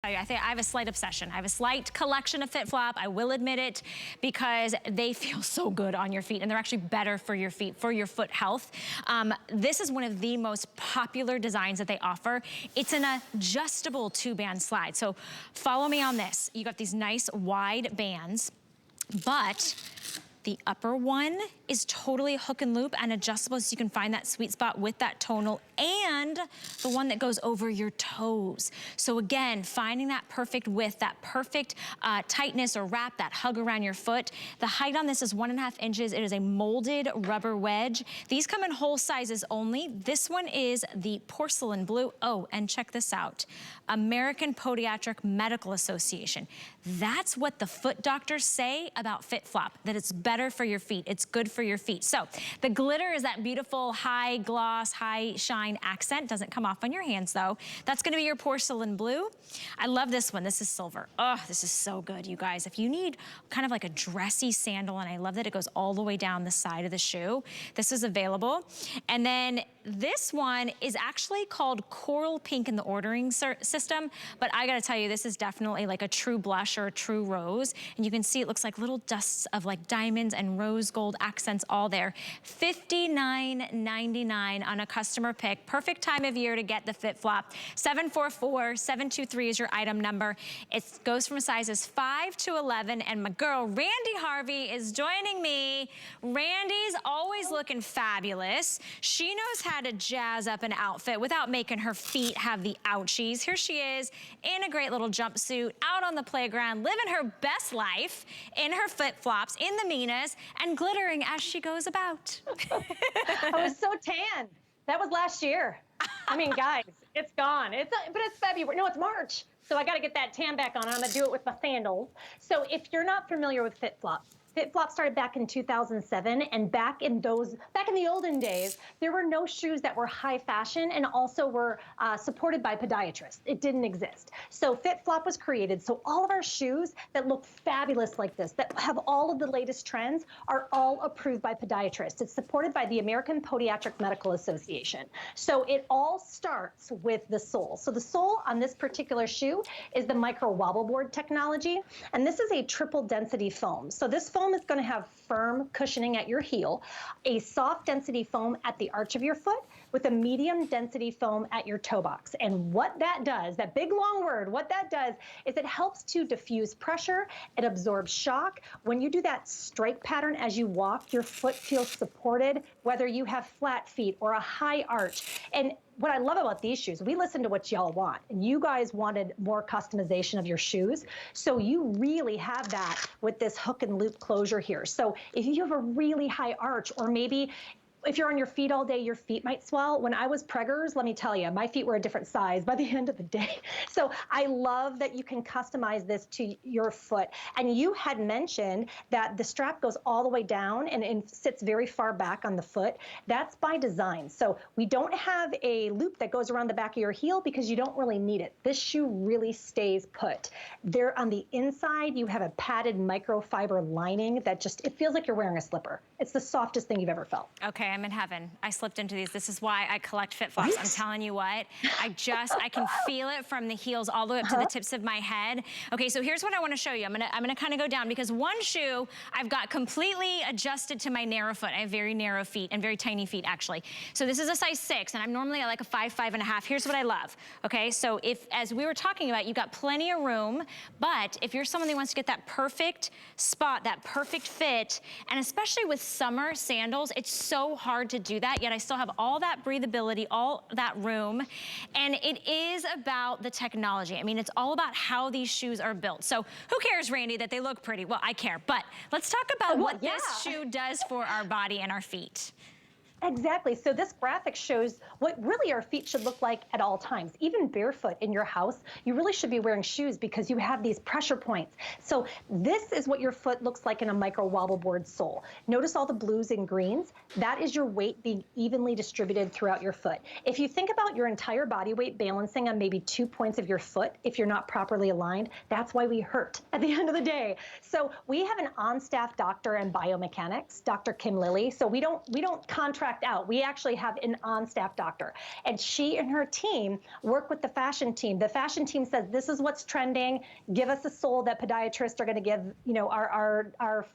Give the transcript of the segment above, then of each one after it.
I think I have a slight obsession. I have a slight collection of FitFlop, I will admit it, because they feel so good on your feet and they're actually better for your feet, for your foot health. This is one of the most popular designs that they offer. It's an adjustable 2-band slide. So follow me on this. You got these nice wide bands, but the upper one is totally hook and loop and adjustable, so you can find that sweet spot with that tonal, and the one that goes over your toes. So again, finding that perfect width, that perfect tightness or wrap, that hug around your foot. The height on this is 1.5 inches. It is a molded rubber wedge. These come in whole sizes only. This one is the porcelain blue. Oh, and check this out. American Podiatric Medical Association. That's what the foot doctors say about FitFlop, that it's better for your feet. It's good for your feet. So the glitter is that beautiful high gloss, high shine accent. Doesn't come off on your hands though. That's gonna be your porcelain blue. I love this one. This is silver. Oh, this is so good, you guys. If you need kind of like a dressy sandal, and I love that it goes all the way down the side of the shoe, this is available. And then this one is actually called Coral Pink in the ordering system, but I gotta tell you, this is definitely like a true blush or a true rose. And you can see it looks like little dusts of like diamonds and rose gold accents all there. $59.99 on a customer pick. Perfect time of year to get the FitFlop. 744-723 is your item number. It goes from sizes 5 to 11, and my girl Randy Harvey is joining me. Randy's always looking fabulous. She knows how to jazz up an outfit without making her feet have the ouchies. Here she is in a great little jumpsuit, out on the playground, living her best life in her FitFlops, in the Minas, and glittering as she goes about. I was so tan. That was last year. I mean, guys, it's gone. But it's February. No, it's March. So I got to get that tan back on. I'm going to do it with my sandals. So if you're not familiar with FitFlop, FitFlop started back in 2007, and back in the olden days, there were no shoes that were high fashion and also were supported by podiatrists. It didn't exist. So FitFlop was created, so all of our shoes that look fabulous like this, that have all of the latest trends, are all approved by podiatrists. It's supported by the American Podiatric Medical Association. So it all starts with the sole. So the sole on this particular shoe is the micro wobble board technology, and this is a triple density foam. So this foam is going to have firm cushioning at your heel, a soft density foam at the arch of your foot, with a medium density foam at your toe box. And what that does, that big long word, what that does is it helps to diffuse pressure, it absorbs shock. When you do that strike pattern as you walk, your foot feels supported, whether you have flat feet or a high arch. And what I love about these shoes, we listen to what y'all want, and you guys wanted more customization of your shoes. So you really have that with this hook and loop closure here. So if you have a really high arch, or maybe if you're on your feet all day, your feet might swell. When I was preggers, let me tell you, my feet were a different size by the end of the day. So I love that you can customize this to your foot. And you had mentioned that the strap goes all the way down and sits very far back on the foot. That's by design. So we don't have a loop that goes around the back of your heel because you don't really need it. This shoe really stays put. There on the inside, you have a padded microfiber lining that just, it feels like you're wearing a slipper. It's the softest thing you've ever felt. Okay, I'm in heaven. I slipped into these. This is why I collect FitFlops. I'm telling you what, I can feel it from the heels all the way up to the tips of my head. Okay, so here's what I want to show you. I'm gonna kind of go down, because one shoe I've got completely adjusted to my narrow foot. I have very narrow feet and very tiny feet actually. So this is a size 6, and I'm normally at like a 5, 5.5. Here's what I love. Okay, so if, as we were talking about, you've got plenty of room, but if you're someone who wants to get that perfect spot, that perfect fit, and especially with summer sandals, it's so hard to do that, yet I still have all that breathability, all that room. And it is about the technology. I mean, it's all about how these shoes are built. So who cares, Randy, that they look pretty? Well, I care, but let's talk about what this shoe does for our body and our feet. Exactly. So this graphic shows what really our feet should look like at all times. Even barefoot in your house, you really should be wearing shoes because you have these pressure points. So this is what your foot looks like in a micro wobble board sole. Notice all the blues and greens. That is your weight being evenly distributed throughout your foot. If you think about your entire body weight balancing on maybe 2 points of your foot, if you're not properly aligned, that's why we hurt at the end of the day. So we have an on-staff doctor in biomechanics, Dr. Kim Lilly. So we don't contract contract out. We actually have an on-staff doctor, and she and her team work with the fashion team. The fashion team says, this is what's trending. Give us a sole that podiatrists are going to give, you know, our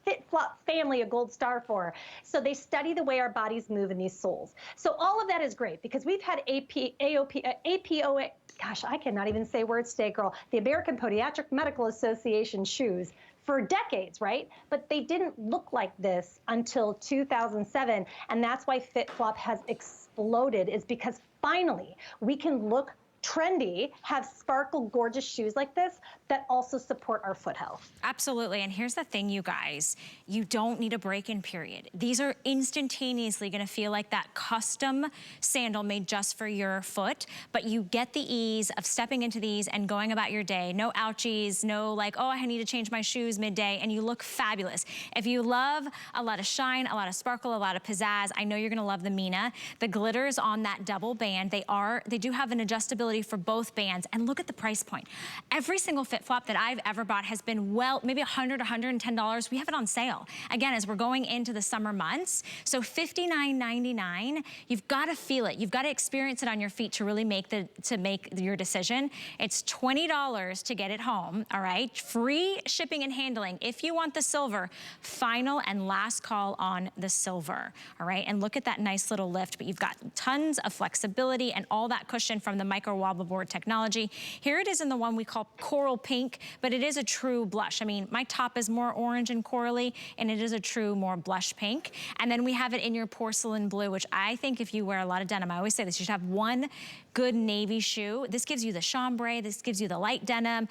FitFlop family a gold star for. So they study the way our bodies move in these soles. So all of that is great because we've had APOA, gosh, I cannot even say words today, girl. The American Podiatric Medical Association shoes for decades, right? But they didn't look like this until 2007. And that's why FitFlop has exploded, is because finally we can look trendy, have sparkle, gorgeous shoes like this that also support our foot health. Absolutely, and here's the thing, you guys. You don't need a break-in period. These are instantaneously gonna feel like that custom sandal made just for your foot, but you get the ease of stepping into these and going about your day. No ouchies, no like, oh, I need to change my shoes midday, and you look fabulous. If you love a lot of shine, a lot of sparkle, a lot of pizzazz, I know you're gonna love the Mina. The glitters on that double band, they do have an adjustability for both bands, and look at the price point. Every single FitFlop that I've ever bought has been, well, maybe $100, $110. We have it on sale. Again, as we're going into the summer months. So $59.99, you've got to feel it. You've got to experience it on your feet to really make your decision. It's $20 to get it home, all right? Free shipping and handling. If you want the silver, final and last call on the silver, all right? And look at that nice little lift, but you've got tons of flexibility and all that cushion from the micro wobble board technology. Here it is in the one we call coral pink, but it is a true blush. I mean, my top is more orange and corally, and it is a true more blush pink. And then we have it in your porcelain blue, which I think if you wear a lot of denim, I always say this, you should have one good navy shoe. This gives you the chambray, this gives you the light denim,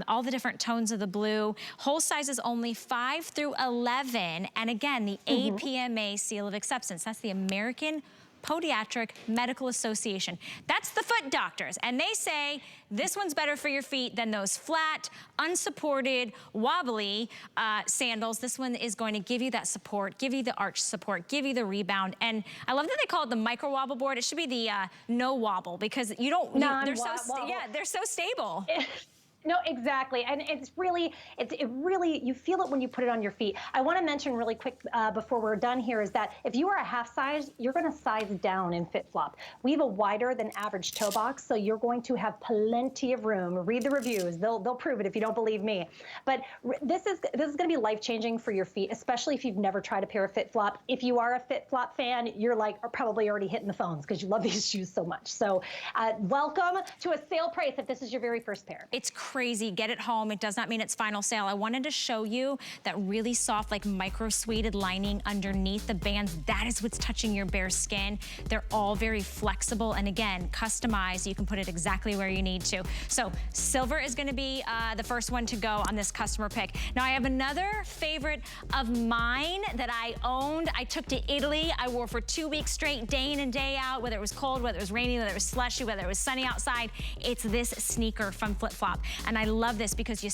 all the different tones of the blue. Whole sizes only 5 through 11. And again, the APMA seal of acceptance. That's the American Podiatric Medical Association. That's the foot doctors, and they say this one's better for your feet than those flat, unsupported, wobbly sandals. This one is going to give you that support, give you the arch support, give you the rebound, and I love that they call it the micro wobble board. It should be the no wobble, because you don't. They're so stable. No, exactly. And it's really, you feel it when you put it on your feet. I want to mention really quick before we're done here is that if you are a half size, you're going to size down in FitFlop. We have a wider than average toe box, so you're going to have plenty of room. Read the reviews. They'll prove it if you don't believe me. But this is going to be life-changing for your feet, especially if you've never tried a pair of FitFlop. If you are a FitFlop fan, you're probably already hitting the phones because you love these shoes so much. So welcome to a sale price if this is your very first pair. It's crazy. Get it home. It does not mean it's final sale. I wanted to show you that really soft, like micro-sueded lining underneath the bands. That is what's touching your bare skin. They're all very flexible, and again, customized. You can put it exactly where you need to. So silver is going to be the first one to go on this customer pick. Now I have another favorite of mine that I owned. I took to Italy. I wore for 2 weeks straight, day in and day out, whether it was cold, whether it was rainy, whether it was slushy, whether it was sunny outside. It's this sneaker from FitFlop. And I love this because you